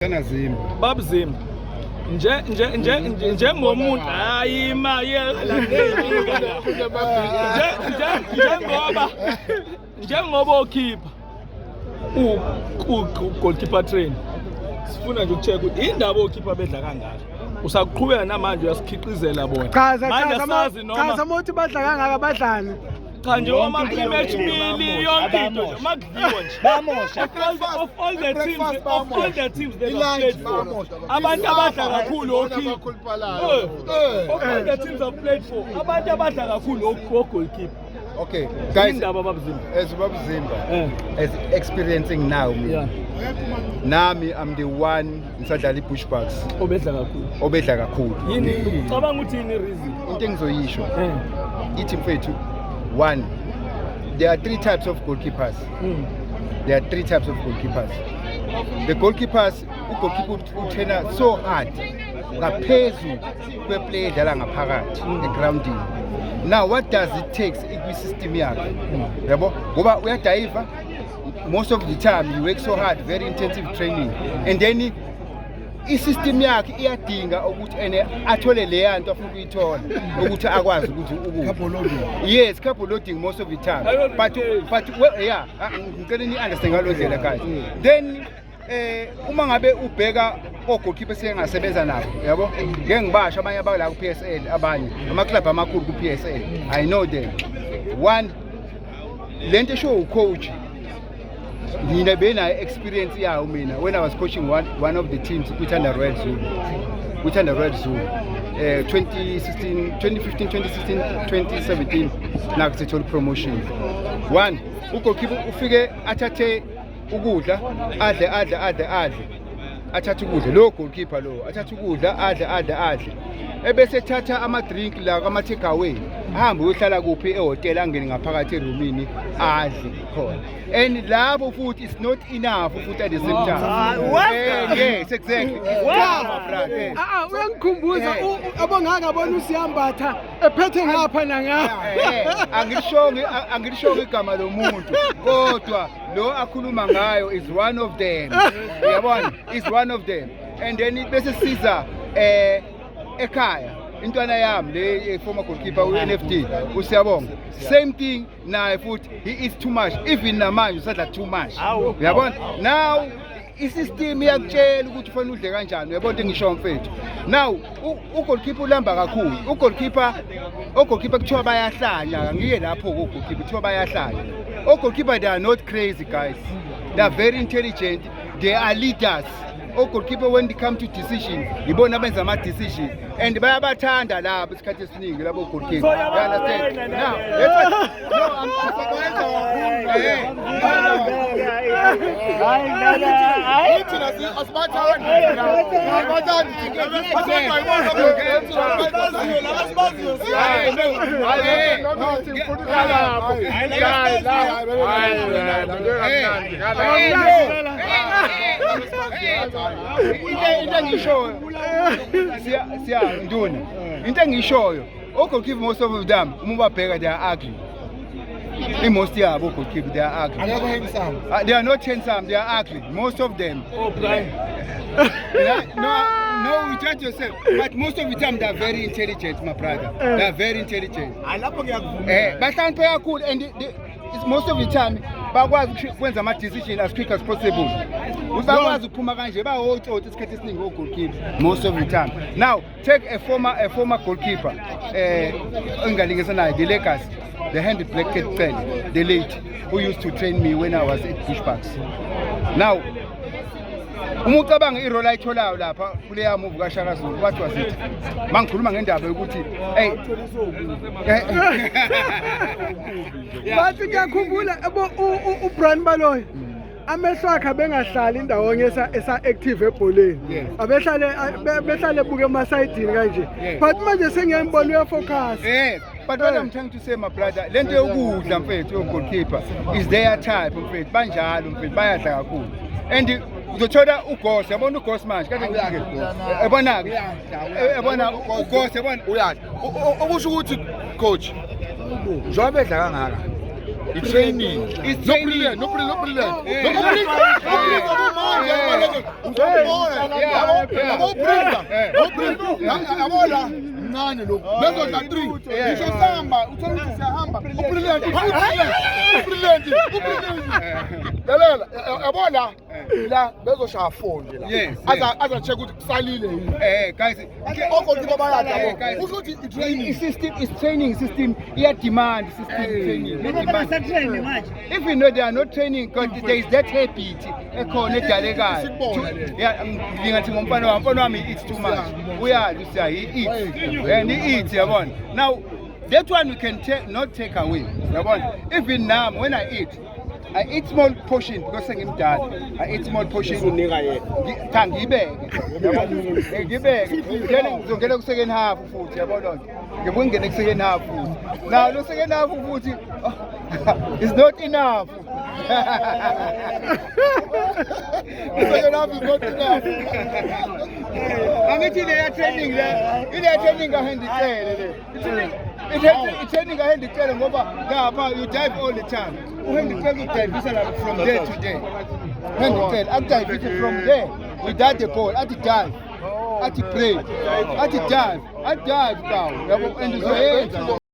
Zimba. Baba Zimba. Njengomuntu hayi ima njengoba okhipha goalkeeper train sifuna nje ukucheck ukuthi indaba okhipha bedla kangaka usaqhubeka namanje uyasikhiqizela bona chaza mothi badla kangaka abadlali cha nje oma pre-match mili yonke into makudliwa nje Bamosha. of all the teams they have played for abantu abadla kakhulu okhipha of all the teams have played for abantu abadla kakhulu goalkeeper. Okay, guys, Baba Zimba, as experiencing now, Nami, I'm the one inside the pushbacks. Obedla kakhulu. Yini cabanga ukuthi yini reason? Into engizoyisho. Ithi mfethu, one, there are three types of goalkeepers. There are three types of goalkeepers. The goalkeepers ugoalkeeper uthena so hard ngaphezulu kweplay edlala ngaphakathi egroundini. Now what does it take ikwi-system yakhe? Yabo ngoba uyadive most of the time you work so hard, very intensive training, and then i-system yakhe iyadinga ukuthi ene athole leya nto afuna ukuyithola ukuthi akwazi ukuthi yes, couple loading most of the time, but well, yeah, ngicela ni understand ngalo ndlela guys. Then uma ngabe ubheka goalkeeper sengasebenza nabo yabo ngeke ngibasho abanye abala ku PSL, abanye ama-club amakhulu ku PSL, I know them. One, lento show coach nina bena experience yawo mina when I was coaching one of the teams kuthanda Red Zulu 2016 2015 2016 2017 nakuthola promotion. One, ugoalkeeper ufike athathe ukudla adle athatha ukudla lo goalkeeper lo athatha ukudla adle ebese ethatha ama drink la ama take away ahambe uyohlala kuphi ehotel angene ngaphakathi eroomini adle khona, and labo futhi it's not enough futhi at the same time. Yes, exactly. uyangikhumbuza abongaka bona usiyambatha ephethe ngapha nangapha. Angilishongo igama lomuntu kodwa lo akhuluma ngayo is one of them. Uyabona, is one of them. And then bese siza ekhaya intwana yami le former goalkeeper u-NFT usiyabonga, same thing naye futhi he is too much, even namanje usadla too much. Uyabona, now i-system iyakutshela ukuthi ufanele udle kanjani. Uyabona into engisho mfethu. Now ugoalkeeper ulamba kakhulu, ugoalkeeper kuthiwa bayahlanya, ngiye lapho kugoalkeeper kuthiwa bayahlanya. Goalkeeper, they are not crazy guys, they are very intelligent, they are leaders. Goalkeeper when they come to decision ibona abenza ama decision, and bayabathanda labo isikhathi esiningi labo goalkeeper. You understand? Now into engishoyo goalkeeper most of them umubabheka they are ugly. Most yabo goalkeeper they are ugly. They are not handsome, they are ugly, most of them. No, you judge yourself, but most of the time they are very intelligent, my brother. They are very intelligent. Bahloniphe kakhulu, and it's most of the time bakwazi ukwenza ama decision as quick as possible. Bakwazi ukuphuma kanje bahotshothi isikhathi esiningi goalkeeper most of the time. Now take a former goalkeeper engalingisa naye the Lakers, the hand black cat the late who used to train me when I was at pushbacks. Now umucabanga irole ayitholayo lapha kuleya move kaShaka Zulu what was it? Mangikhuluma ngendaba yokuthi hey bathi ngiyakhumbula uBrian Baloyi amehlo akhe bengahlali indawonye esa active ebholeni, behlale buke emasayidini kanje, but manje sengiyambona uyafocus. But what I'm trying to say, my brother, lento yokudla mfethu goalkeeper is their type mfethu, banjalo mfethu bayadla kakhulu, and uzothola ughost. Yabona ughost manje kade ngike yabona ughost yabona uyadla okusho ukuthi coach njengoba bedla kangaka It's training. It's No training. brilliant. No brilliant. No brilliant. No Yeah. brilliant. No brilliant. Nani lo. Bezo na 3. Ngisho samba, uthola ukuthi siyahamba. Ubrilliant. Ubrilliant. Lalela, yabona la bezoshaya 4 nje la. Yes. Aza check ukuthi kusalile yini. Guys, Ogokipa bayada yabo. guys. Usho ukuthi i-training. system is training system. Yeah, demand system training. Yeah, demand. Training manje. If you know they are not training, because there is that habit ekhona edalekayo. Yeah, ngingathi ngomfana wami eats too much. Uyazi usiya he eats. And he eats, yabona. Now that one we can not take away. Yabona. Even now when I eat small portion because ngimdala. I eat small portion. Ngibeke. Ngizongena ku second half futhi yabona. Ngibuye ngene ku second half futhi. Now no second half futhi it's not enough. The second half is not enough. Angithi le training le. Ile training kahandicele le. It's training kahandicele ngoba ngapha you dive all the time. Uhandicele udivisa from day to day. Handicele akudivisa from there without the ball at the dive. At the play, at the dive, now. And so